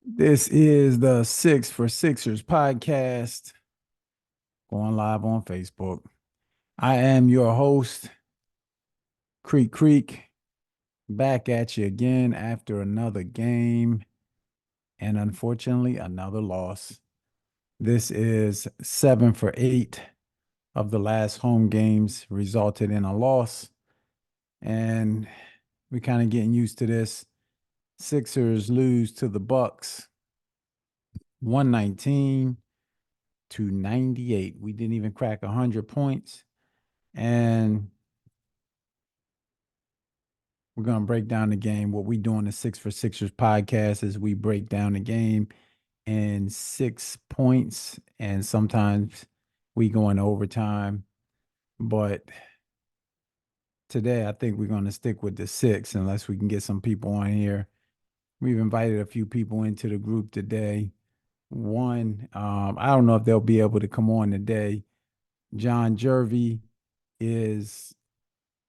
This is the Six for Sixers podcast, going live on Facebook. I am your host, Creek Creek, back at you again after another game and unfortunately another loss. This is 7 for 8 of the last home games resulted in a loss, and we're kind of getting used to this. Sixers lose to the Bucks 119-98. We didn't even crack 100 points. And we're going to break down the game. What we do on the Six for Sixers podcast is we break down the game in 6 points, and sometimes we go into overtime. But today, I think we're going to stick with the six unless we can get some people on here. We've invited a few people into the group today. One, I don't know if they'll be able to come on today. Jon Jervey is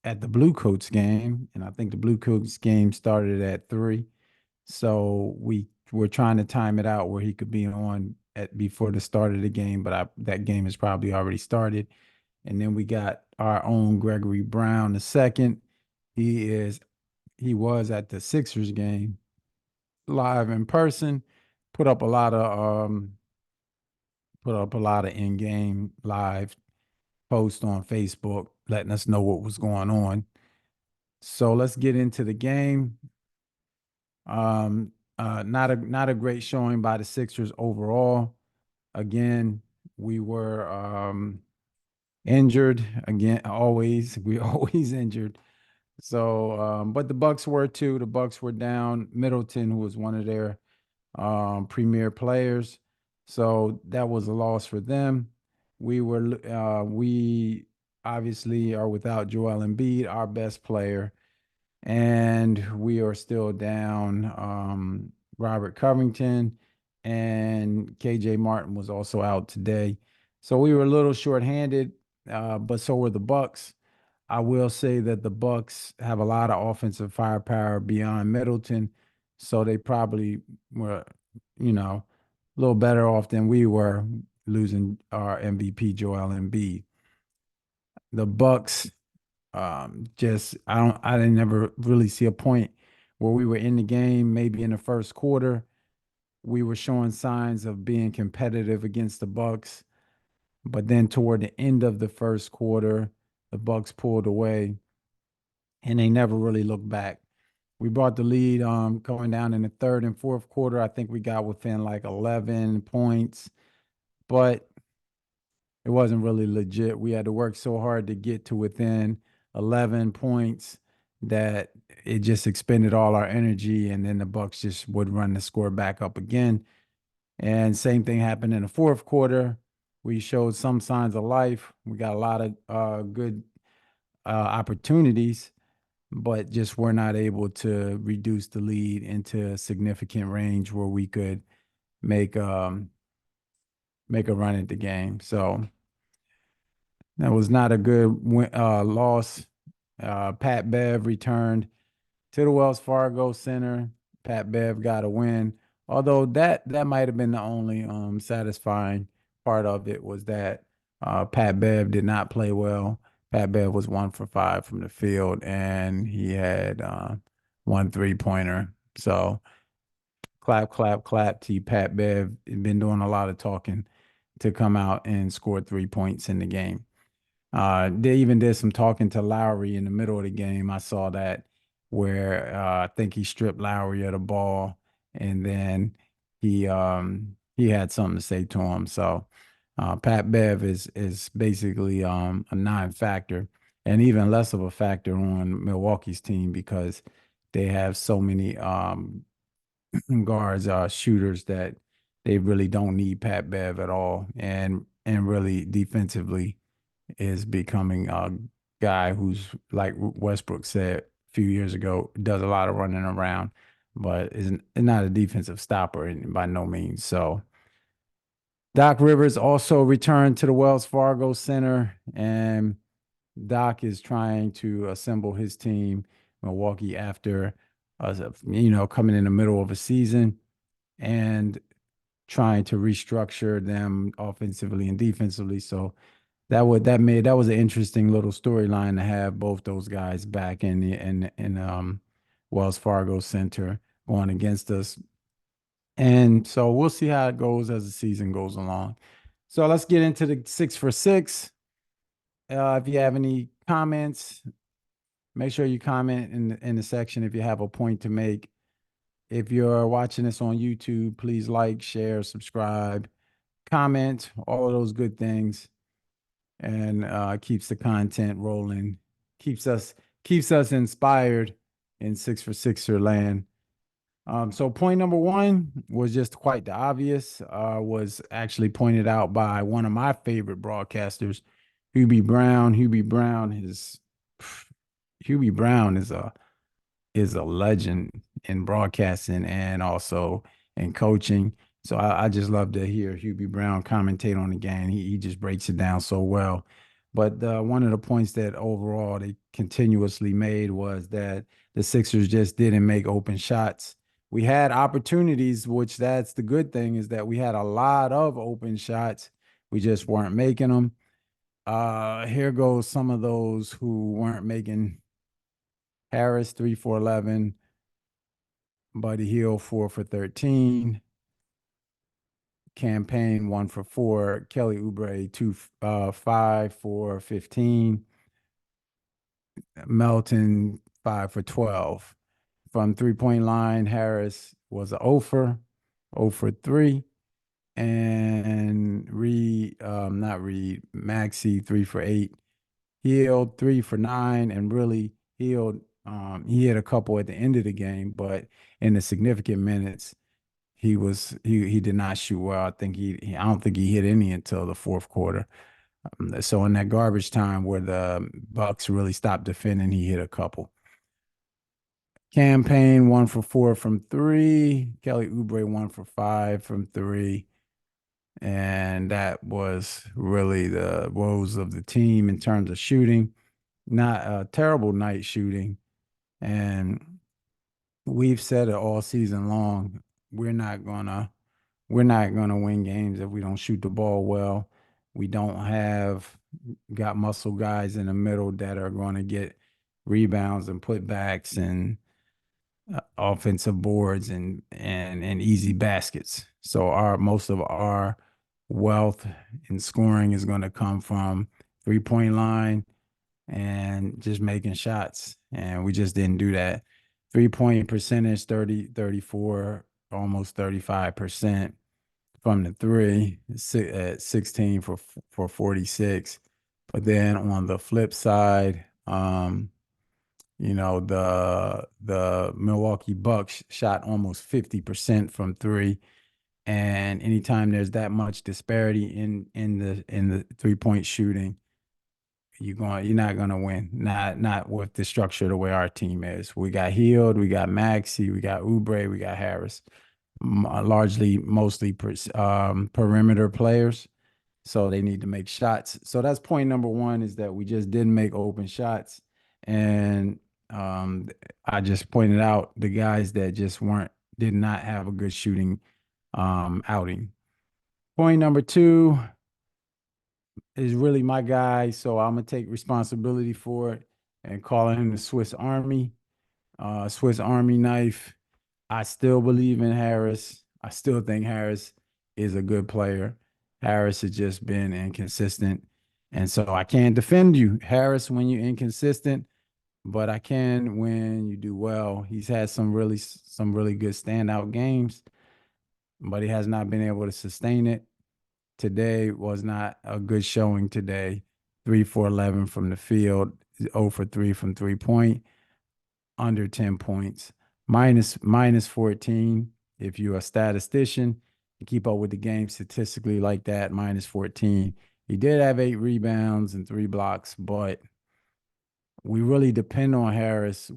at the Blue Coats game, and I think the Blue Coats game started at 3. So we were trying to time it out where he could be on at before the start of the game, but that game has probably already started. And then we got our own Gregory Brown II. He was at the Sixers game live in person, put up a lot of in-game live posts on Facebook letting us know what was going on. So let's get into the game. Not a great showing by the Sixers overall. Again, we were injured again. We always injured. So, but the Bucks were too. The Bucks were down Middleton, who was one of their premier players. So that was a loss for them. We obviously are without Joel Embiid, our best player, and we are still down Robert Covington, and KJ Martin was also out today. So we were a little shorthanded, but so were the Bucks. I will say that the Bucks have a lot of offensive firepower beyond Middleton, so they probably were, a little better off than we were losing our MVP Joel Embiid. The Bucks just I didn't never really see a point where we were in the game. Maybe in the first quarter, we were showing signs of being competitive against the Bucks, but then toward the end of the first quarter, the Bucks pulled away, and they never really looked back. We brought the lead going down in the third and fourth quarter. I think we got within like 11 points, but it wasn't really legit. We had to work so hard to get to within 11 points that it just expended all our energy, and then the Bucks just would run the score back up again. And same thing happened in the fourth quarter. We showed some signs of life. We got a lot of good opportunities, but just were not able to reduce the lead into a significant range where we could make make a run at the game. So that was not a good loss. Pat Bev returned to the Wells Fargo Center. Pat Bev got a win. Although that might have been the only satisfying part of it was that Pat Bev did not play well. Pat Bev was 1 for 5 from the field, and he had 1 3-pointer. So clap, clap, clap to Pat Bev. He's been doing a lot of talking to come out and score 3 points in the game. They even did some talking to Lowry in the middle of the game. I saw that where I think he stripped Lowry of the ball, and then he had something to say to him. So Pat Bev is basically a non-factor, and even less of a factor on Milwaukee's team because they have so many guards, shooters that they really don't need Pat Bev at all, and really defensively is becoming a guy who's like Westbrook said a few years ago, does a lot of running around, but is not a defensive stopper by no means. So Doc Rivers also returned to the Wells Fargo Center, and Doc is trying to assemble his team, Milwaukee, after coming in the middle of a season. and trying to restructure them offensively and defensively. So that was an interesting little storyline to have both those guys back in Wells Fargo Center going against us. And so we'll see how it goes as the season goes along. So let's get into the 6 for 6. If you have any comments, make sure you comment in the section if you have a point to make. If you're watching this on YouTube, please like, share, subscribe, comment, all of those good things, and keeps the content rolling, keeps us keeps us inspired in 6 for 6er land. So point number one was just quite the obvious. Was actually pointed out by one of my favorite broadcasters, Hubie Brown. Hubie Brown is a legend in broadcasting and also in coaching. So I just love to hear Hubie Brown commentate on the game. He just breaks it down so well. But one of the points that overall they continuously made was that the Sixers just didn't make open shots. We had opportunities, which that's the good thing, is that we had a lot of open shots. We just weren't making them. Here goes some of those who weren't making. Harris 3 for 11, Buddy Hield 4 for 13, Campaign 1 for 4, Kelly Oubre 5 for 15, Melton 5 for 12. From 3-point line, Harris was a 0 for 3, and Maxey 3 for 8, Hield 3 for 9, and really Hield he had a couple at the end of the game, but in the significant minutes, he did not shoot well. I don't think he hit any until the fourth quarter. So in that garbage time where the Bucks really stopped defending, he hit a couple. Campaign 1 for 4 from 3. Kelly Oubre 1 for 5 from 3. And that was really the woes of the team in terms of shooting. Not a terrible night shooting. And we've said it all season long. We're not gonna win games if we don't shoot the ball well. We don't have got muscle guys in the middle that are going to get rebounds and putbacks and offensive boards and easy baskets. So most of our wealth in scoring is going to come from 3-point line and just making shots. And we just didn't do that. 3-point percentage, 30, 34, almost 35% from the three, at 16 for 46. But then on the flip side, the Milwaukee Bucks shot almost 50% from three. And anytime there's that much disparity in the 3-point shooting, you're not gonna win. Not with the structure the way our team is. We got Hield, we got Maxey, we got Oubre, we got Harris. Mostly perimeter players, so they need to make shots. So that's point number one, is that we just didn't make open shots. And I just pointed out the guys that just did not have a good shooting outing. Point number two is really my guy, so I'm gonna take responsibility for it and call him the Swiss Army knife. I still believe in Harris. I still think Harris is a good player. Harris has just been inconsistent. And so I can't defend you, Harris, when you're inconsistent, but I can when you do well. He's had some really good standout games, but he has not been able to sustain it. Today was not a good showing today. 3 for 11 from the field, 0 for 3 from 3-point, under 10 points, minus 14. If you're a statistician, you keep up with the game statistically like that, minus 14. He did have 8 rebounds and 3 blocks, but we really depend on Harris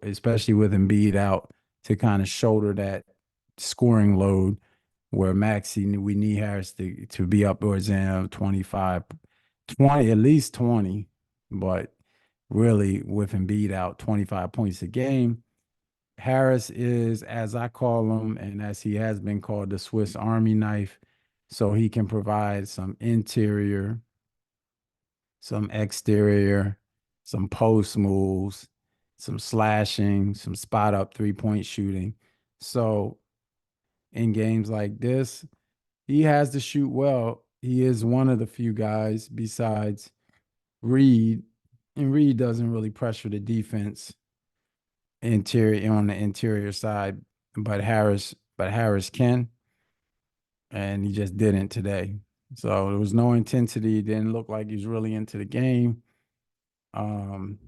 especially with Embiid out, to kind of shoulder that scoring load, where Maxey, we need Harris to be upwards in 25, 20, at least 20, but really with Embiid out, 25 points a game. Harris is, as I call him, and as he has been called, the Swiss Army knife. So he can provide some interior, some exterior, some post moves, some slashing, some spot up 3-point shooting. So in games like this, he has to shoot well. He is one of the few guys besides Reed, and Reed doesn't really pressure the defense interior on the interior side, but Harris can, and he just didn't today. So there was no intensity. It didn't look like he was really into the game. Um,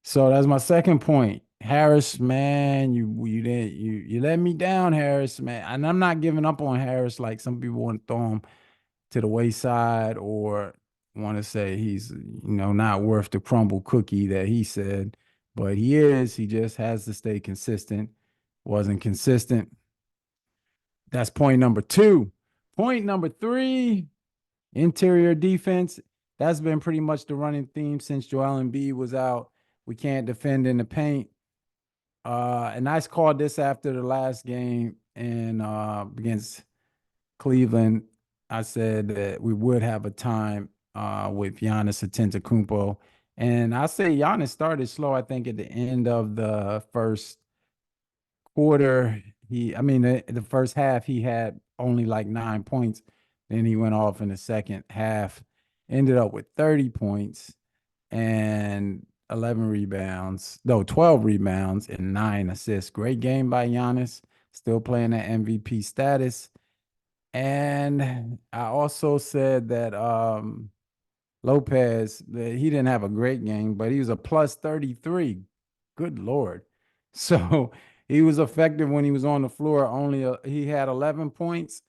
so that's my second point. Harris, man, you let me down, Harris, man. And I'm not giving up on Harris like some people want to throw him to the wayside or want to say he's not worth the crumble cookie that he said, but he is. He just has to stay consistent. Wasn't consistent. That's point number two. Point number three, interior defense. That's been pretty much the running theme since Joel Embiid was out. We can't defend in the paint. And I called this after the last game and against Cleveland. I said that we would have a time with Giannis Antetokounmpo. And I say Giannis started slow, I think, at the end of the first quarter. The first half, he had only like 9 points. Then he went off in the second half, ended up with 30 points and 11 rebounds, no, 12 rebounds and 9 assists. Great game by Giannis, still playing at MVP status. And I also said that Lopez, that he didn't have a great game, but he was a plus 33. Good Lord. So he was effective when he was on the floor. He had 11 points.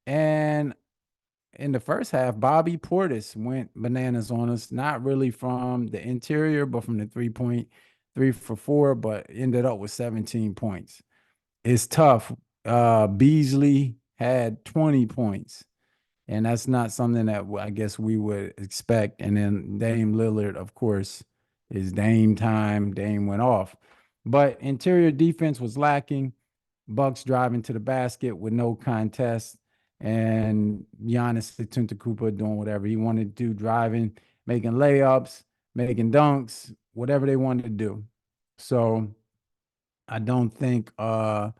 And in the first half, Bobby Portis went bananas on us, not really from the interior, but from the 3-point, 3 for 4, but ended up with 17 points. It's tough. Beasley had 20 points, and that's not something that I guess we would expect. And then Dame Lillard, of course, is Dame time. Dame went off, but interior defense was lacking. Bucks driving to the basket with no contest, and Giannis Antetokounmpo doing whatever he wanted to do, driving, making layups, making dunks, whatever they wanted to do. So I don't think the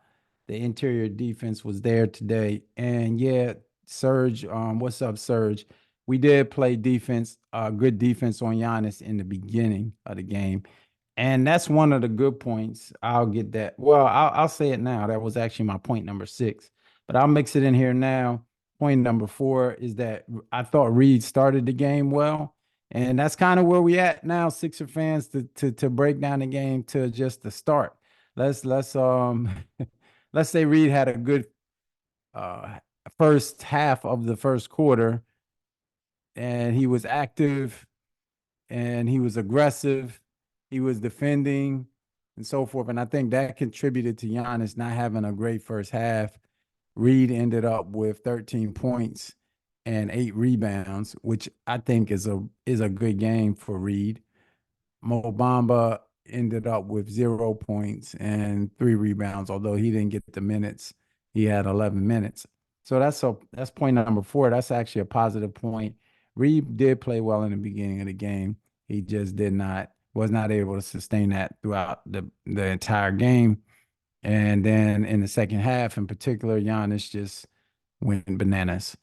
interior defense was there today. And yeah, Serge, what's up, Serge? We did play defense, good defense on Giannis in the beginning of the game. And that's one of the good points. I'll get that. Well, I'll say it now. That was actually my point number 6, but I'll mix it in here now. Point number 4 is that I thought Reed started the game well. And that's kind of where we at now, Sixer fans, to break down the game to just the start. Let's let's say Reed had a good uh first half of the first quarter, and he was active and he was aggressive, he was defending and so forth. And I think that contributed to Giannis not having a great first half. Reed ended up with 13 points and 8 rebounds, which I think is a good game for Reed. Mo Bamba ended up with 0 points and 3 rebounds, although he didn't get the minutes. He had 11 minutes. So that's point number 4. That's actually a positive point. Reed did play well in the beginning of the game. He just was not able to sustain that throughout the entire game. And then in the second half, in particular, Giannis just went bananas.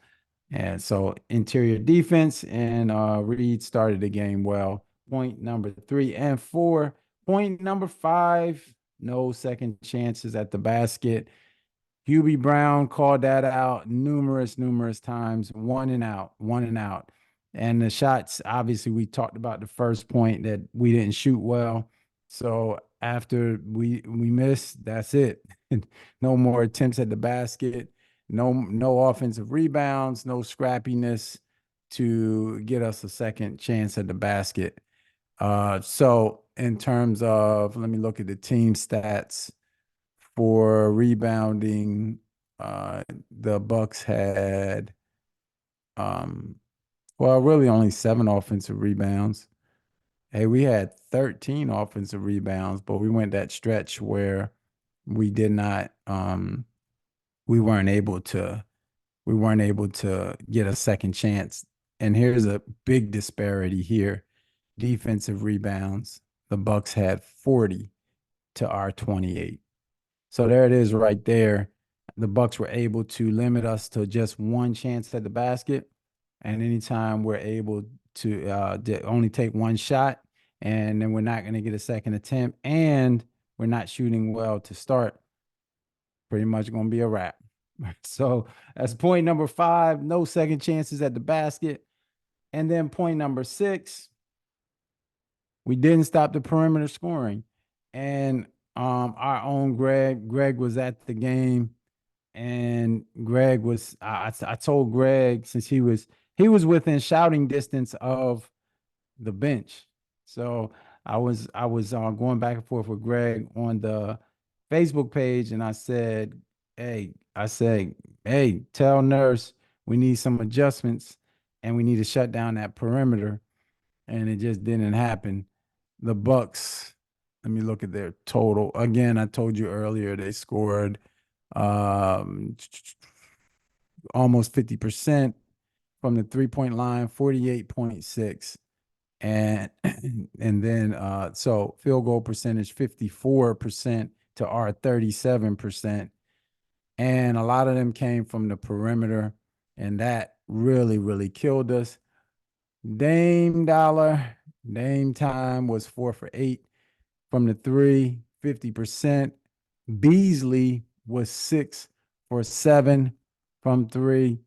And so interior defense and Reed started the game well. Point number 3 and 4. Point number 5, no second chances at the basket. Hubie Brown called that out numerous times. One and out, one and out. And the shots, obviously, we talked about the first point that we didn't shoot well. So after we missed, that's it. No more attempts at the basket. No offensive rebounds. No scrappiness to get us a second chance at the basket. So in terms of, let me look at the team stats for rebounding. The Bucks had well, really only 7 offensive rebounds, Hey, we had 13 offensive rebounds, but we went that stretch where we did not we weren't able to we weren't able to get a second chance. And here's a big disparity here. Defensive rebounds, the Bucks had 40 to our 28. So there it is right there. The Bucks were able to limit us to just one chance at the basket. And anytime we're able to only take one shot, and then we're not going to get a second attempt, and we're not shooting well to start, pretty much going to be a wrap. So that's point number 5. No second chances at the basket. And then point number 6, we didn't stop the perimeter scoring. And our own Greg was at the game, and Greg was I told Greg, since he was within shouting distance of the bench. So I was going back and forth with Greg on the Facebook page, and I said, hey, tell Nurse we need some adjustments, and we need to shut down that perimeter. And it just didn't happen. The Bucks, let me look at their total. Again, I told you earlier they scored um almost 50% from the 3-point line, 48.6. And and then so field goal percentage 54% to our 37. And a lot of them came from the perimeter, and that really, really killed us. Dame time was 4 for 8 from the 3, 50%. Beasley was 6 for 7 from 3.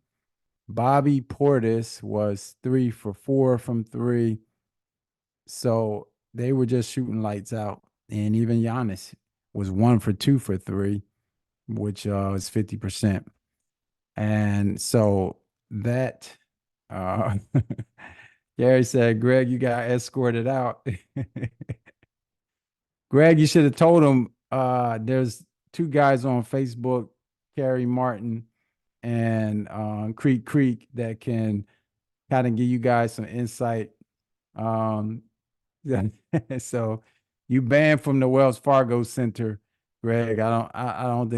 Bobby Portis was 3 for 4 from 3. So they were just shooting lights out. And even Giannis was 1 for 2 for 3, which is 50%. And so that Gary said, Greg, you got escorted out. Greg, you should have told him there's 2 guys on Facebook, Carrie Martin and Creek, that can kind of give you guys some insight. Um, yeah. So you banned from the Wells Fargo Center, Greg. I don't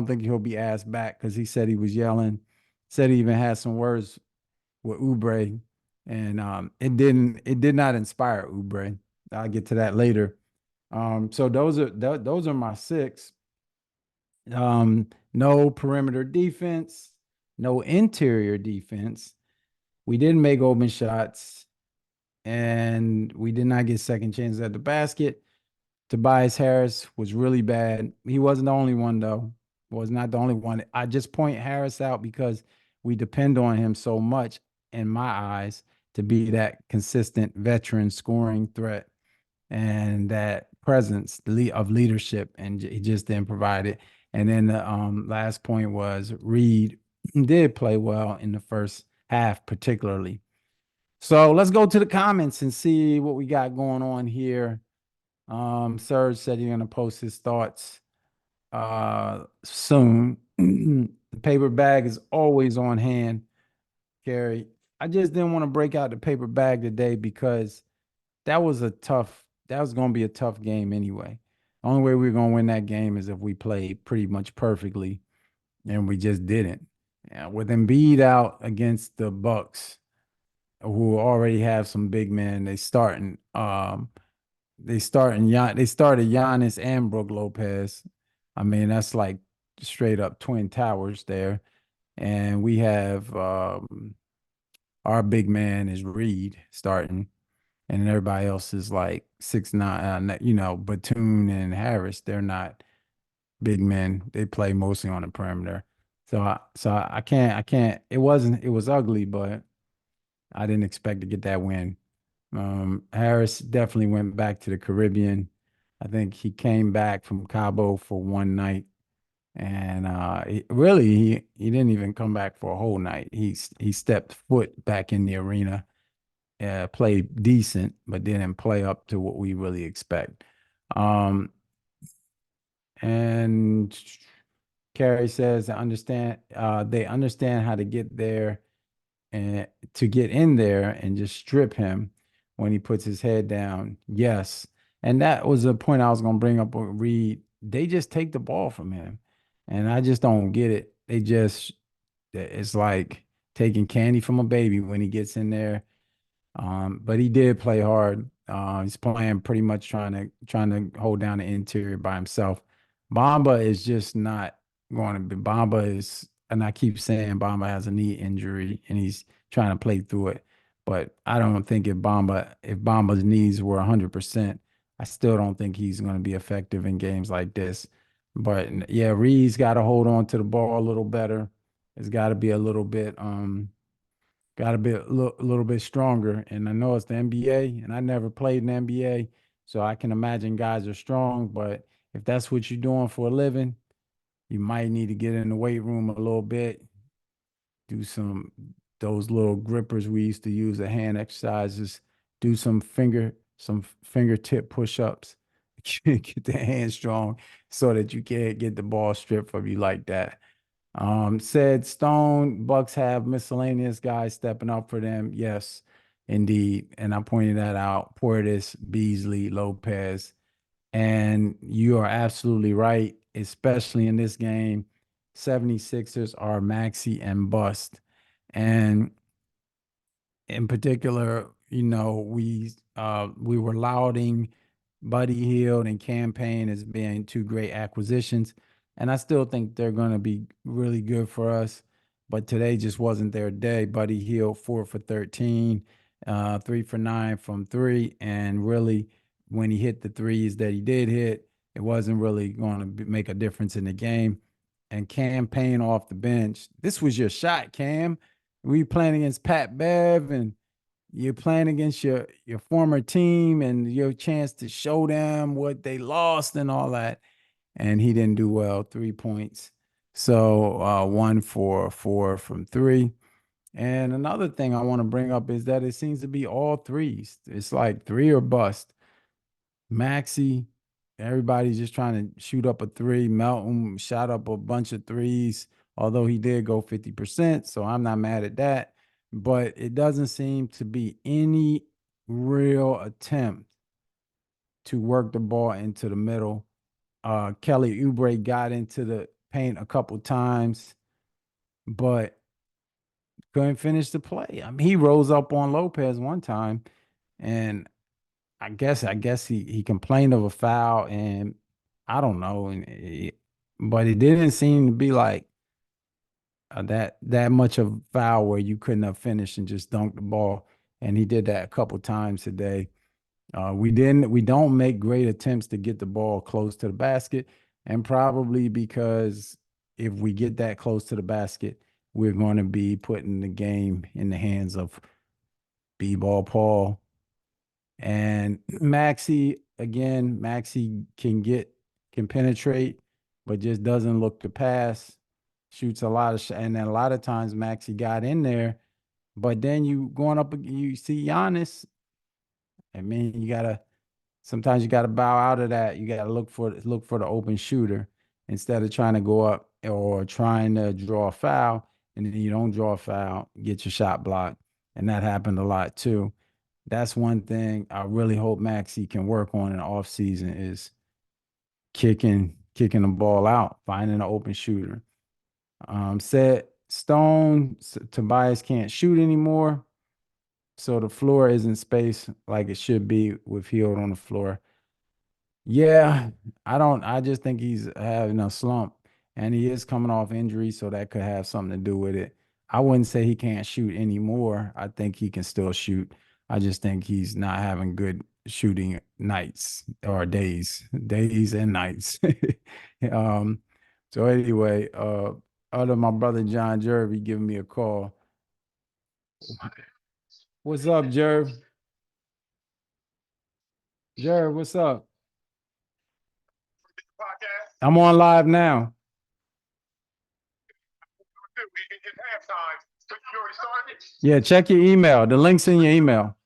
think he'll be asked back, because he said he was yelling. Said he even had some words with Oubre, and it did not inspire Oubre. I'll get to that later. So those are my 6. No perimeter defense, no interior defense. We didn't make open shots, and we did not get second chances at the basket. Tobias Harris was really bad. He wasn't the only one, though. Was not the only one. I just point Harris out because we depend on him so much, in my eyes, to be that consistent veteran scoring threat and that presence of leadership, and he just didn't provide it. And then the last point was Reed did play well in the first half, particularly. So let's go to the comments and see what we got going on here. Serge said he's gonna post his thoughts soon. The paper bag is always on hand, Carrie. I just didn't want to break out the paper bag today because that was going to be a tough game anyway. The only way we're going to win that game is if we play pretty much perfectly, and we just didn't. Yeah, with Embiid out against the Bucks, who already have some big men, they started Giannis and Brook Lopez. I mean, that's like straight up twin towers there. And we have our big man is Reed starting, and everybody else is like 6'9". Batum and Harris, they're not big men. They play mostly on the perimeter. So I can't. It was ugly, but I didn't expect to get that win. Harris definitely went back to the Caribbean. I think he came back from Cabo for one night, and he didn't even come back for a whole night. He stepped foot back in the arena, played decent, but didn't play up to what we really expect. And Carrie says, they understand how to get there and to get in there and just strip him when he puts his head down. Yes. And that was a point I was going to bring up with Reed. They just take the ball from him. And I just don't get it. It's like taking candy from a baby when he gets in there. But he did play hard. He's playing pretty much trying to hold down the interior by himself. Bamba is just not going to be. Bamba is, and I keep saying Bamba has a knee injury and he's trying to play through it. But I don't think if Bamba's knees were 100%, I still don't think he's going to be effective in games like this. But yeah, Reed's got to hold on to the ball a little better. It's got to be a little bit got to be a little bit stronger. And I know it's the NBA, and I never played in the NBA, so I can imagine guys are strong. But if that's what you're doing for a living, you might need to get in the weight room a little bit, do those little grippers we used to use, the hand exercises, do some fingertip push-ups, get the hand strong so that you can't get the ball stripped from you like that. Said Stone, Bucks have miscellaneous guys stepping up for them. Yes, indeed. And I pointed that out. Portis, Beasley, Lopez. And you are absolutely right, especially in this game. 76ers are maxi and bust. And in particular, we were lauding Buddy Hield and Campaign as being two great acquisitions, and I still think they're going to be really good for us. But today just wasn't their day. Buddy Hield 4 for 13, 3 for 9 from three, and really when he hit the threes that he did hit, it wasn't really going to make a difference in the game. And Campaign off the bench, this was your shot, Cam. We playing against Pat Bev and you're playing against your former team and your chance to show them what they lost and all that. And he didn't do well, 3 points. So 1 for 4 from three. And another thing I want to bring up is that it seems to be all threes. It's like three or bust. Maxi, everybody's just trying to shoot up a three. Melton shot up a bunch of threes, although he did go 50%. So I'm not mad at that. But it doesn't seem to be any real attempt to work the ball into the middle. Kelly Oubre got into the paint a couple times, but couldn't finish the play. I mean, he rose up on Lopez one time, and I guess he complained of a foul, and I don't know, but it didn't seem to be like that much of a foul where you couldn't have finished and just dunked the ball. And he did that a couple times today. We don't make great attempts to get the ball close to the basket, and probably because if we get that close to the basket, we're going to be putting the game in the hands of B-ball Paul. And Maxi can penetrate, but just doesn't look to pass. Shoots a lot of and then a lot of times Maxi got in there, but then you see Giannis. I mean, sometimes you gotta bow out of that. You gotta look for the open shooter instead of trying to go up or trying to draw a foul, and then you don't draw a foul, get your shot blocked. And that happened a lot too. That's one thing I really hope Maxi can work on in the offseason is kicking the ball out, finding an open shooter. Said Tobias can't shoot anymore, so the floor isn't spaced like it should be with Hield on the floor. Yeah, I just think he's having a slump and he is coming off injury, so that could have something to do with it. I wouldn't say he can't shoot anymore. I think he can still shoot. I just think he's not having good shooting nights or days and nights. um, so anyway, other my brother Jon Jervey giving me a call. What's up, Jerv? Jerv, what's up? I'm on live now. Yeah, check your email. The link's in your email.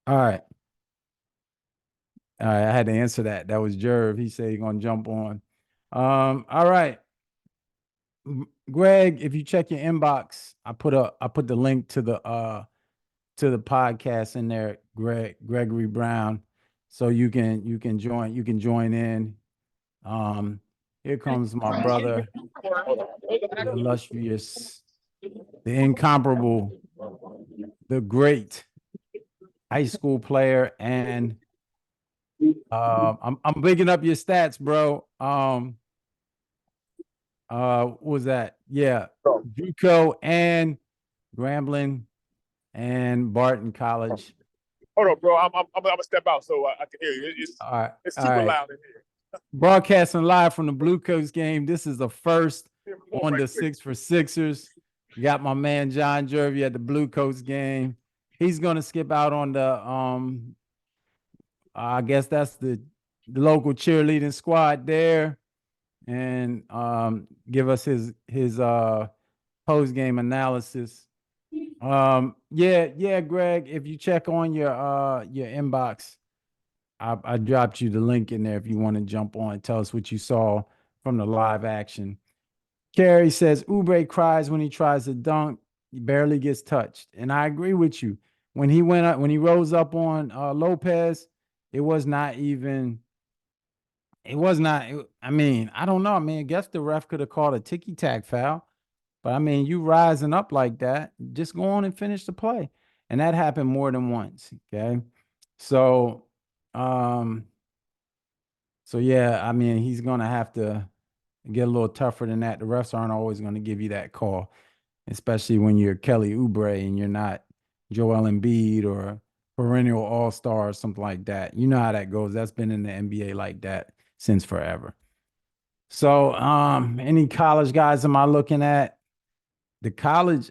All right. All right. I had to answer that. That was Jerv. He said he's gonna jump on. All right. Greg, if you check your inbox, I put the link to the to the podcast in there, Gregory Brown, so you can join in. Um, Here comes my brother, the illustrious, the incomparable, the great high school player, and I'm bigging up your stats, bro. What was that? Yeah, JUCO and Grambling and Barton College. Hold on, bro. I'm gonna step out so I can hear you. All right, It's all super right. loud in here. Broadcasting live from the Blue Coats game. This is the first on Right the quick. 6 for Sixers. We got my man Jon Jervey at the Blue Coats game. He's gonna skip out on the I guess that's the local cheerleading squad there, and give us his post game analysis. Yeah, Greg, if you check on your inbox, I dropped you the link in there if you want to jump on and tell us what you saw from the live action. Carrie says Oubre cries when he tries to dunk. He barely gets touched. And I agree with you. When he went up, when he rose up on Lopez, it was not even, it was not, I mean, I don't know. I mean, I guess the ref could have called a ticky-tack foul. But I mean, you rising up like that, just go on and finish the play. And that happened more than once. Okay. So um, so yeah, I mean, he's gonna have to get a little tougher than that. The refs aren't always gonna give you that call, especially when you're Kelly Oubre and you're not Joel Embiid or perennial all-star or something like that. You know how that goes. That's been in the NBA like that since forever. So any college guys am I looking at? The college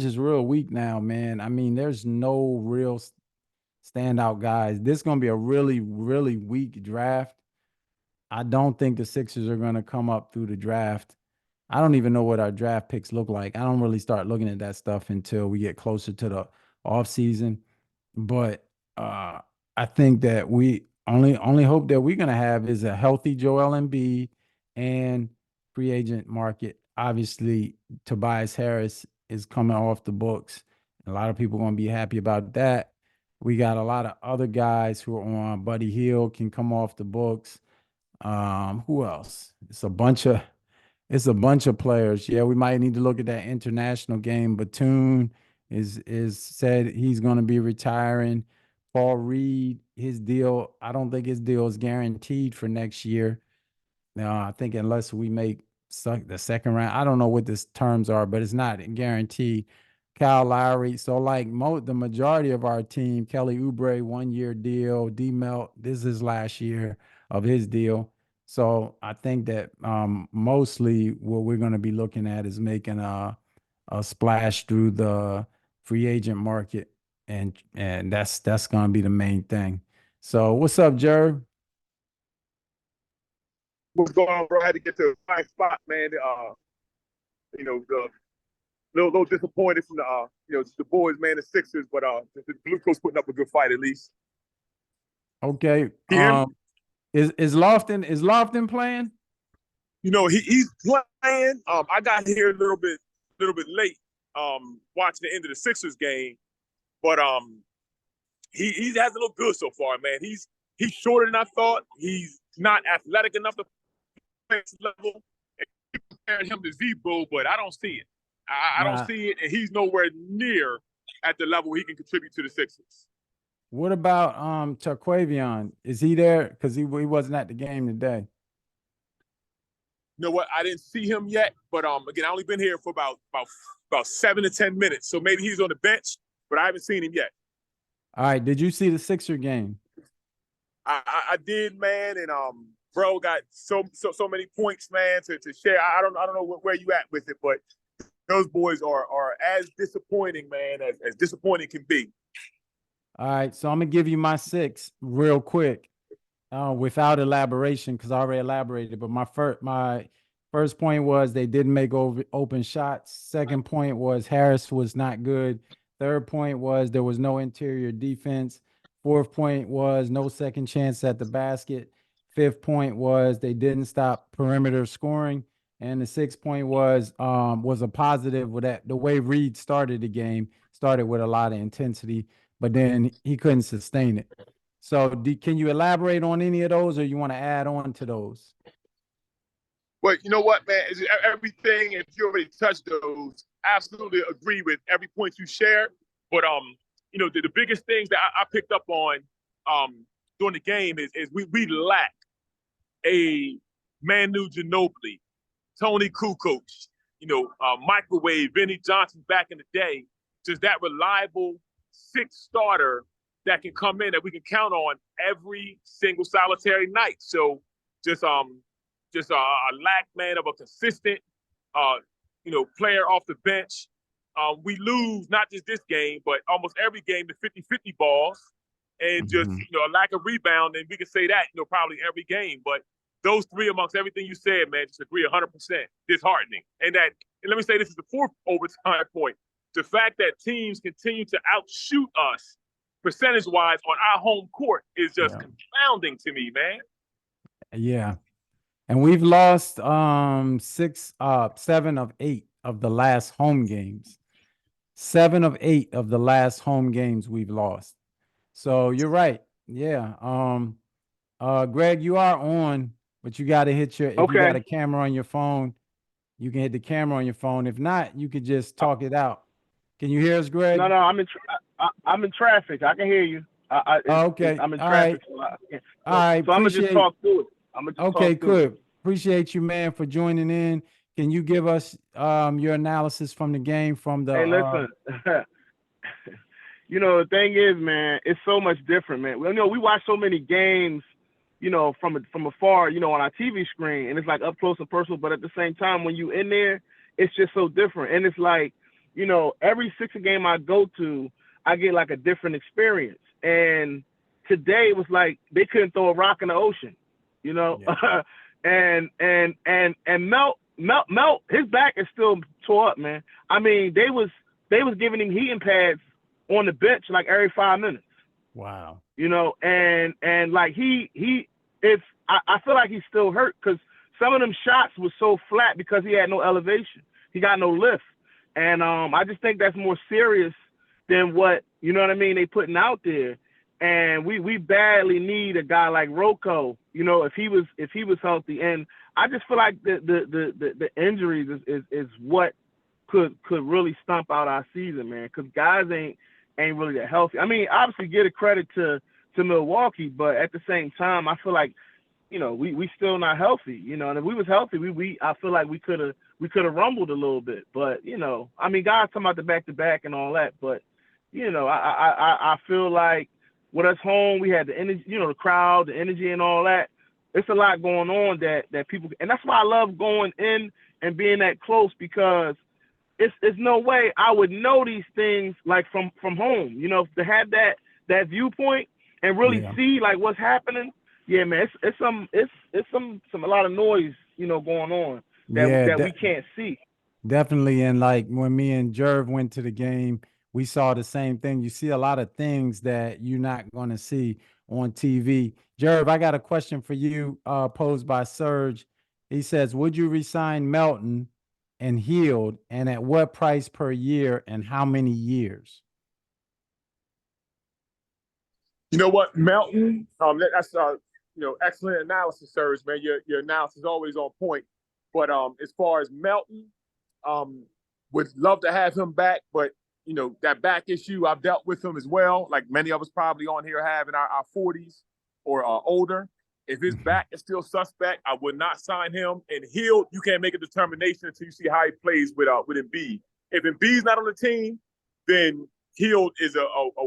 is real weak now, man. I mean, there's no real standout guys. This is gonna be a really, really weak draft. I don't think the Sixers are going to come up through the draft. I don't even know what our draft picks look like. I don't really start looking at that stuff until we get closer to the off season. But I think that we only hope that we're going to have is a healthy Joel Embiid and free agent market. Obviously, Tobias Harris is coming off the books. A lot of people are going to be happy about that. We got a lot of other guys who are on. Buddy Hield can come off the books. Who else? It's a bunch of players. Yeah, we might need to look at that international game. Batoon is said he's going to be retiring. Paul Reed, his deal, I don't think his deal is guaranteed for next year. Now, I think unless we make the second round, I don't know what the terms are, but it's not guaranteed. Kyle Lowry. So, like the majority of our team, Kelly Oubre, 1 year deal. D Melt, this is last year of his deal. So I think that mostly what we're going to be looking at is making a splash through the free agent market, and that's going to be the main thing. So what's up, Jerv? What's going on, bro? I had to get to a fine spot, man. The little disappointed from the boys, man, the Sixers, but the Blue Coats putting up a good fight at least. Okay. Can you hear me? Is Lofton playing? He's playing. I got here a little bit late. Watching the end of the Sixers game, but he hasn't looked good so far, man. He's shorter than I thought. He's not athletic enough to play this level. Comparing him to Z-Bull, but I don't see it. I don't see it, and he's nowhere near at the level he can contribute to the Sixers. What about Turquavion? Is he there? Because he wasn't at the game today. You know what? I didn't see him yet, but again, I only been here for about 7 to 10 minutes, so maybe he's on the bench, but I haven't seen him yet. All right. Did you see the Sixer game? I did, man, and bro got so many points, man, to share. I don't know where you at with it, but those boys are as disappointing, man, as disappointing can be. All right, so I'm gonna give you my 6 real quick, without elaboration, because I already elaborated. But my first point was they didn't make open shots. Second point was Harris was not good. Third point was there was no interior defense. Fourth point was no second chance at the basket. Fifth point was they didn't stop perimeter scoring. And the 6 point was a positive with that. The way Reed started the game started with a lot of intensity, but then he couldn't sustain it. So can you elaborate on any of those, or you want to add on to those? But you know what, man? Everything, if you already touched those, absolutely agree with every point you shared. But the biggest things that I picked up on during the game is we lack a Manu Ginobili, Tony Kukoc, Microwave, Vinny Johnson back in the day, just that reliable sixth starter that can come in that we can count on every single solitary night. So just a lack, man, of a consistent, player off the bench. We lose not just this game, but almost every game to 50-50 balls and just, a lack of rebound. And we can say that, probably every game. But those three amongst everything you said, man, just agree 100%. Disheartening. And let me say this is the fourth overtime point. The fact that teams continue to outshoot us percentage-wise on our home court is just confounding to me, man. Yeah. And we've lost 7 of 8 of the last home games. 7 of 8 of the last home games we've lost. So you're right. Yeah. Greg, you are on, but you got to hit if you got a camera on your phone, you can hit the camera on your phone. If not, you could just talk it out. Can you hear us, Greg? No, I'm in traffic. I can hear you. Okay. I'm in traffic. All right. So I'm gonna just talk through it. Okay, good. Appreciate you, man, for joining in. Can you give us your analysis from the game from the? Hey, listen. The thing is, man, it's so much different, man. We watch so many games, from afar, on our TV screen, and it's like up close and personal. But at the same time, when you in there, it's just so different. And it's like, every Sixer game I go to, I get like a different experience. And today it was like they couldn't throw a rock in the ocean, Yeah. and Melt, his back is still tore up, man. I mean, they was giving him heating pads on the bench like every 5 minutes. Wow. And like I feel like he's still hurt because some of them shots was so flat because he had no elevation. He got no lift. And I just think that's more serious than what, they putting out there. And we badly need a guy like Rocco, if he was healthy. And I just feel like the injuries is what could really stump out our season, man, because guys ain't really that healthy. I mean, obviously get a credit to Milwaukee, but at the same time, I feel like, we still not healthy, and if we was healthy, I feel like we could have rumbled a little bit, but, I mean, guys talking about the back-to-back and all that, but, I feel like with us home, we had the energy, the crowd, the energy and all that. It's a lot going on that people, and that's why I love going in and being that close, because it's no way I would know these things like from home, to have that viewpoint and really see like what's happening. Yeah, man, it's a lot of noise, going on that we can't see. Definitely. And like when me and Jerv went to the game, we saw the same thing. You see a lot of things that you're not going to see on TV. Jerv, I got a question for you posed by Serge. He says, would you resign Melton and Hield, and at what price per year and how many years? You know what, Melton? That's excellent analysis, Serge, man. Your analysis is always on point. But as far as Melton, would love to have him back, but that back issue, I've dealt with him as well. Like many of us probably on here have in our 40s or older. If his back is still suspect, I would not sign him. And Hield, you can't make a determination until you see how he plays with Embiid. If Embiid's not on the team, then Hield is a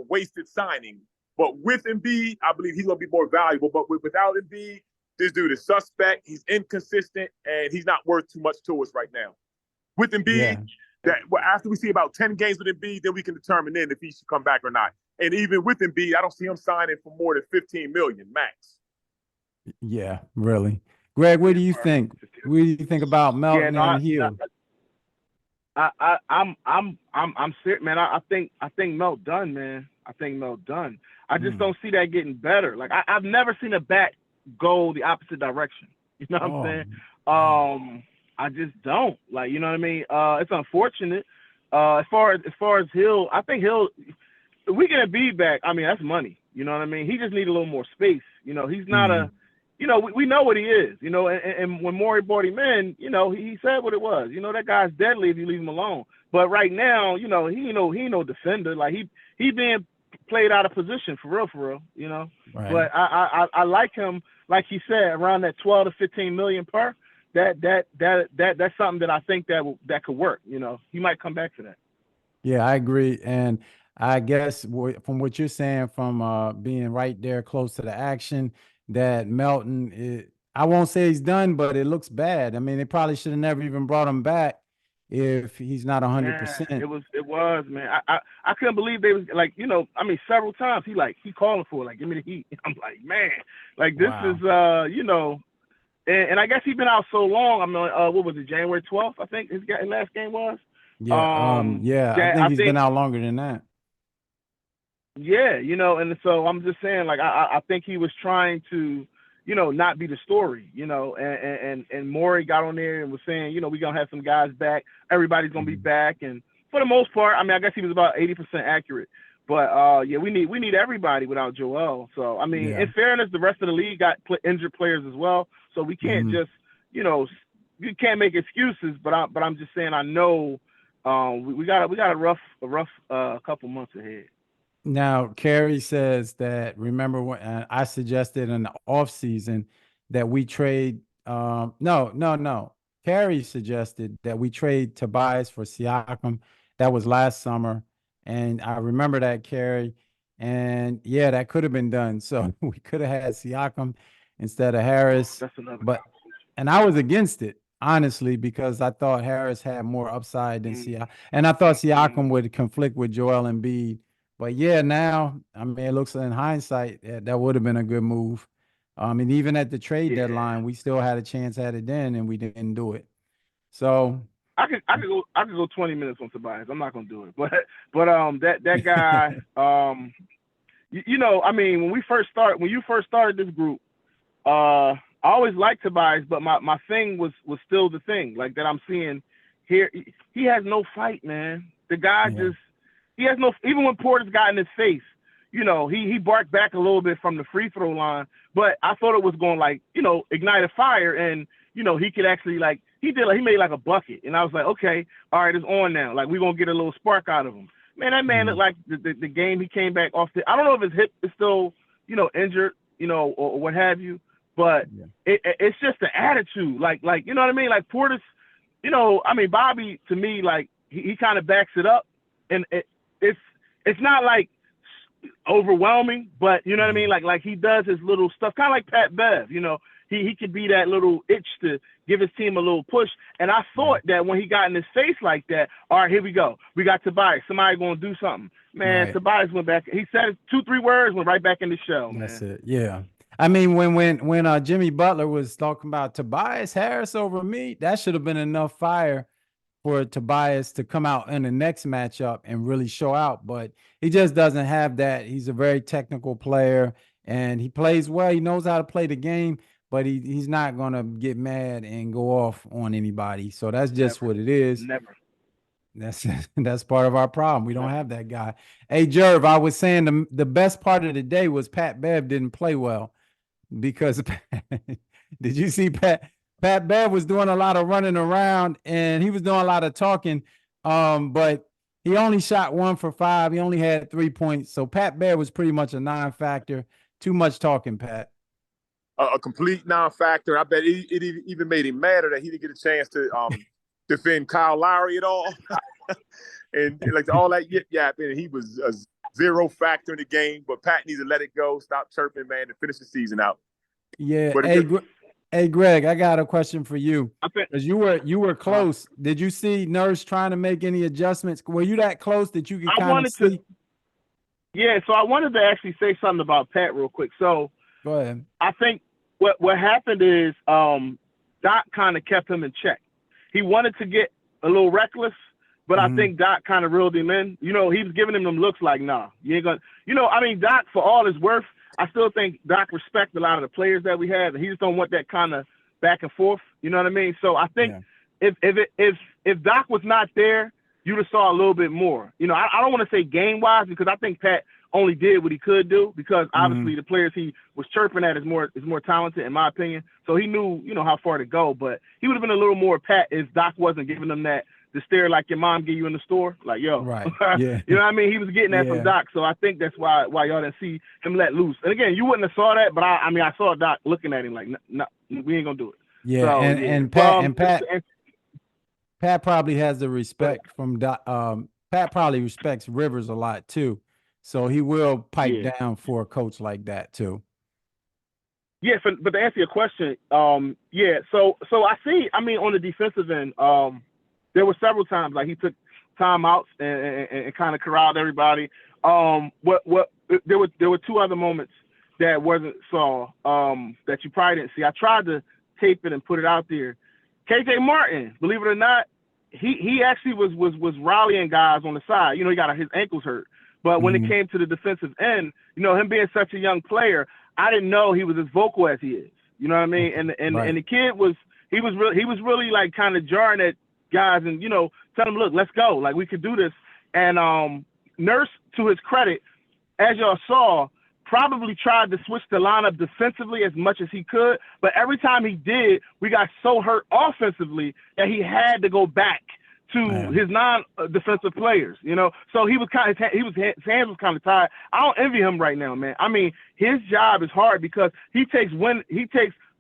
wasted signing. But with Embiid, I believe he's going to be more valuable. But without Embiid, this dude is suspect. He's inconsistent, and he's not worth too much to us right now. With Embiid, after we see about 10 games with Embiid, then we can determine then if he should come back or not. And even with Embiid, I don't see him signing for more than $15 million max. Yeah, really. Greg, what do you think? What do you think about Melton and Hield? I'm serious, man. I think Melt done, man. I think Melt done. I just don't see that getting better. Like I've never seen a bat go the opposite direction. You know what I'm saying? I just don't. Like, you know what I mean? It's unfortunate. As far as Hill, I think Hill, if we get Embiid back, I mean, that's money. You know what I mean? He just need a little more space. You know, he's not a, you know, we know what he is. You know, and when Morey brought him in, you know, he said what it was. You know, that guy's deadly if you leave him alone. But right now, you know, he no defender. Like he being played out of position for real. You know, Right. but I like him. Like he said, around that 12 to 15 million per. That's something that I think that could work. You know, he might come back to that. Yeah, I agree. And I guess from what you're saying, from being right there close to the action, that Melton, I won't say he's done, but it looks bad. I mean, they probably should have never even brought him back if he's not 100%. It was, man. I couldn't believe they was like, you know, I mean, several times he calling for it, like, give me the heat. I'm like, man, like this Wow. is, you know, and I guess he's been out so long. I mean, what was it, January 12th? I think his last game was. Yeah, I think he's been out longer than that. Yeah, you know, and so I'm just saying, like, I think he was trying to, you know, not be the story, you know, and Morey got on there and was saying, you know, we're gonna have some guys back, everybody's gonna be back, and for the most part, I mean, I guess he was about 80% accurate, but yeah, we need everybody without Joel. So I mean, in fairness, the rest of the league got injured players as well, so we can't just, you know, you can't make excuses. But I'm just saying, I know we got a rough couple months ahead. Now, Kerry says that, remember when I suggested in the offseason that we trade, no. Kerry suggested that we trade Tobias for Siakam. That was last summer. And I remember that, Kerry. And yeah, that could have been done. So we could have had Siakam instead of Harris. That's another and I was against it, honestly, because I thought Harris had more upside than Siakam. And I thought Siakam would conflict with Joel Embiid. But yeah, now, I mean, it looks in hindsight that would have been a good move. And even at the trade deadline, we still had a chance at it then, and we didn't do it. So I could go 20 minutes on Tobias. I'm not gonna do it, but that guy, you know, I mean, when you first started this group, I always liked Tobias, but my thing was still the thing, like that I'm seeing here. He has no fight, man. The guy he has no, even when Portis got in his face, you know, he barked back a little bit from the free throw line, but I thought it was going, like, you know, ignite a fire, and, you know, he could actually, like, he made like a bucket, and I was like, okay, all right, it's on now. Like, we're going to get a little spark out of him. Man, that man looked like the game he came back off I don't know if his hip is still, you know, injured, you know, or what have you, but it's just the attitude. Like, you know what I mean? Like, Portis, you know, I mean, Bobby, to me, like, he kind of backs it up, and it's not like overwhelming, but you know what I mean? Like he does his little stuff, kind of like Pat Bev, you know, he could be that little itch to give his team a little push. And I thought that when he got in his face like that, all right, here we go. We got Tobias. Somebody going to do something. Man, Tobias went back. He said 2-3 words, went right back in the show, man. That's it. Yeah. I mean, when Jimmy Butler was talking about Tobias Harris over me, that should have been enough fire for Tobias to come out in the next matchup and really show out, but he just doesn't have that. He's a very technical player, and he plays well. He knows how to play the game, but he's not going to get mad and go off on anybody. So that's just what it is. Never. That's part of our problem. We don't have that guy. Hey, Jerv, I was saying the best part of the day was Pat Bev didn't play well because did you see Pat Bev was doing a lot of running around and he was doing a lot of talking, but he only shot 1 for 5. He only had 3 points. So Pat Bev was pretty much a non-factor. Too much talking, Pat. A complete non-factor. I bet it even made him madder that he didn't get a chance to defend Kyle Lowry at all. and like all that yip, and he was a zero factor in the game. But Pat needs to let it go, stop chirping, man, to finish the season out. Yeah. Hey, Greg, I got a question for you. Because you were close. Did you see Nurse trying to make any adjustments? Were you that close that you could kind of see? Yeah, so I wanted to actually say something about Pat real quick. So go ahead. I think what happened is Doc kind of kept him in check. He wanted to get a little reckless, but I think Doc kind of reeled him in. You know, he was giving him them looks like, nah, you ain't gonna. You know, I mean, Doc, for all his worth, I still think Doc respects a lot of the players that we have, and he just don't want that kind of back and forth. You know what I mean? So I think if Doc was not there, you'd have saw a little bit more. You know, I don't want to say game wise because I think Pat only did what he could do because obviously the players he was chirping at is more talented in my opinion. So he knew, you know, how far to go, but he would have been a little more Pat if Doc wasn't giving them that the stare like your mom give you in the store, like yo, right? Yeah, you know what I mean. He was getting that from Doc, so I think that's why y'all didn't see him let loose. And again, you wouldn't have saw that, but I mean I saw Doc looking at him like, no, we ain't gonna do it. Yeah, so, and Pat probably has the respect from Doc. Pat probably respects Rivers a lot too, so he will pipe down for a coach like that too. Yeah, but to answer your question, so I see. I mean, on the defensive end, there were several times like he took timeouts and kind of corralled everybody. There were two other moments that wasn't saw that you probably didn't see. I tried to tape it and put it out there. KJ Martin, believe it or not, he actually was rallying guys on the side. You know, he got his ankles hurt, but when it came to the defensive end, you know, him being such a young player, I didn't know he was as vocal as he is. You know what I mean? And the kid was really like kind of jarring at guys and, you know, tell them, look, let's go. Like we could do this. And Nurse, to his credit, as y'all saw, probably tried to switch the lineup defensively as much as he could. But every time he did, we got so hurt offensively that he had to go back to his non-defensive players, you know. So he was his hands was kind of tired. I don't envy him right now, man. I mean, his job is hard because he takes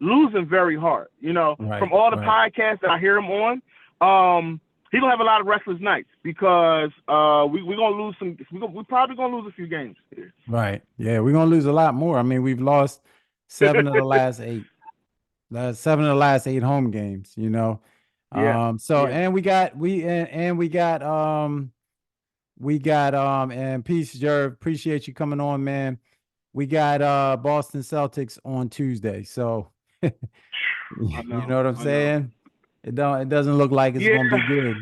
losing very hard, you know. From all the podcasts that I hear him on, he gonna have a lot of restless nights because we're gonna lose some. We're probably gonna lose a few games here. Right. Yeah, we're gonna lose a lot more. I mean, we've lost 7 of the last 8. 7 of the last 8 home games. You know. And peace, Jerv. Appreciate you coming on, man. We got Boston Celtics on Tuesday, so you know what I'm saying. It doesn't look like it's gonna be good.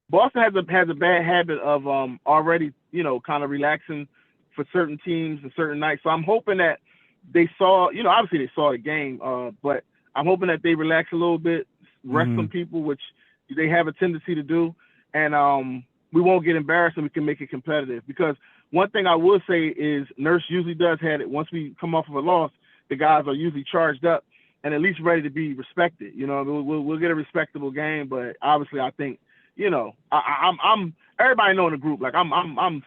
Boston has a bad habit of already, you know, kind of relaxing for certain teams and certain nights. So I'm hoping that they saw, you know, obviously they saw the game, but I'm hoping that they relax a little bit, rest some people, which they have a tendency to do, and we won't get embarrassed and we can make it competitive. Because one thing I will say is Nurse usually does have it. Once we come off of a loss, the guys are usually charged up and at least ready to be respected. You know, we'll get a respectable game, but obviously I think, you know, I'm everybody know in the group, like I'm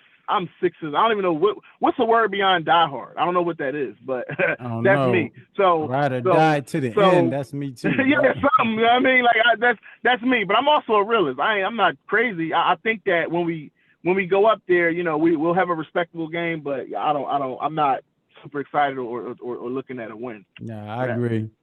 Sixers. I don't even know what's the word beyond diehard. I don't know what that is, but that's me. So ride or die to the end. That's me too. Yeah, something. You know what I mean? Like that's me. But I'm also a realist. I'm not crazy. I think that when we go up there, you know, we'll have a respectable game. But I'm not super excited or looking at a win. Yeah,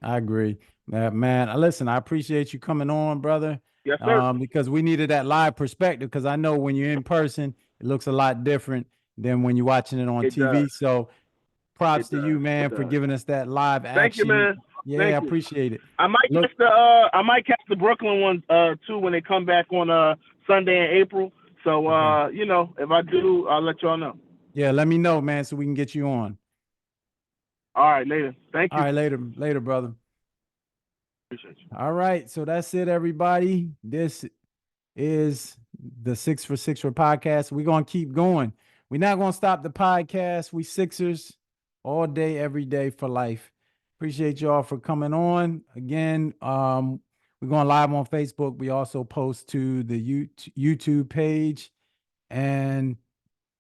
I agree. Man, listen, I appreciate you coming on, brother. Yes, sir. Because we needed that live perspective. Because I know when you're in person, it looks a lot different than when you're watching it on TV. Does. So props to you, man, for giving us that live action. Thank you, man. Yeah, I appreciate it. I might catch the Brooklyn one too when they come back on Sunday in April. So you know, if I do, I'll let y'all know. Yeah, let me know, man, so we can get you on. All right, later. Thank you. All right, later, brother. Appreciate you. All right, so that's it, everybody. This is the 6 for 6 for podcast. We're gonna keep going. We're not gonna stop the podcast. We Sixers all day, every day for life. Appreciate y'all for coming on again. We're going live on Facebook. We also post to the YouTube page, and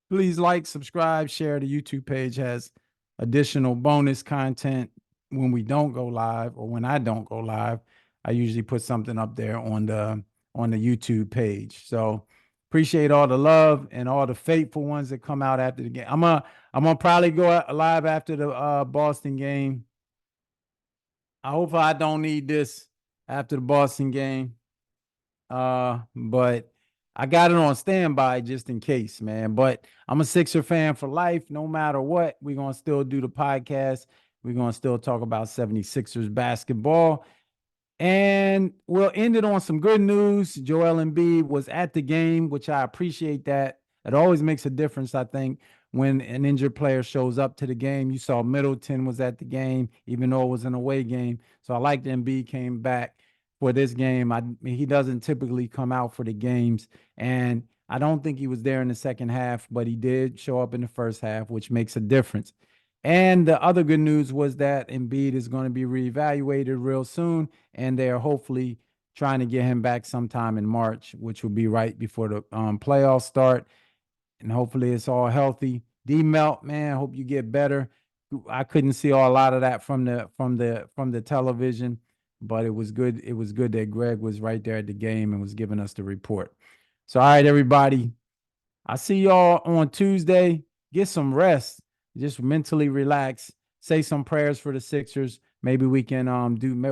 please like, subscribe, share. The YouTube page has additional bonus content when we don't go live, or when I don't go live. I usually put something up there on the YouTube page. So appreciate all the love and all the faithful ones that come out after the game. I'm gonna probably go live after the Boston game. I hope I don't need this after the Boston game. But I got it on standby just in case, man. But I'm a Sixer fan for life. No matter what, we're gonna still do the podcast. We're gonna still talk about 76ers basketball. And we'll end it on some good news. Joel Embiid was at the game, which I appreciate that. It always makes a difference, I think, when an injured player shows up to the game. You saw Middleton was at the game, even though it was an away game. So I like that Embiid came back. for this game. He doesn't typically come out for the games, and I don't think he was there in the second half, but he did show up in the first half, which makes a difference. And the other good news was that Embiid is going to be reevaluated real soon, and they are hopefully trying to get him back sometime in March, which will be right before the playoffs start. And hopefully it's all healthy. D Melt, man, I hope you get better. I couldn't see a lot of that from the television, but it was good. It was good that Greg was right there at the game and was giving us the report. So, all right, everybody. I see y'all on Tuesday. Get some rest. Just mentally relax. Say some prayers for the Sixers. Maybe we can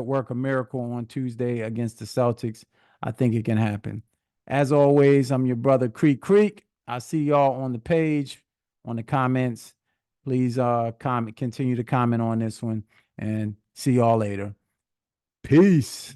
work a miracle on Tuesday against the Celtics. I think it can happen. As always, I'm your brother Creek Creek. I see y'all on the page, on the comments. Please continue to comment on this one, and see y'all later. Peace.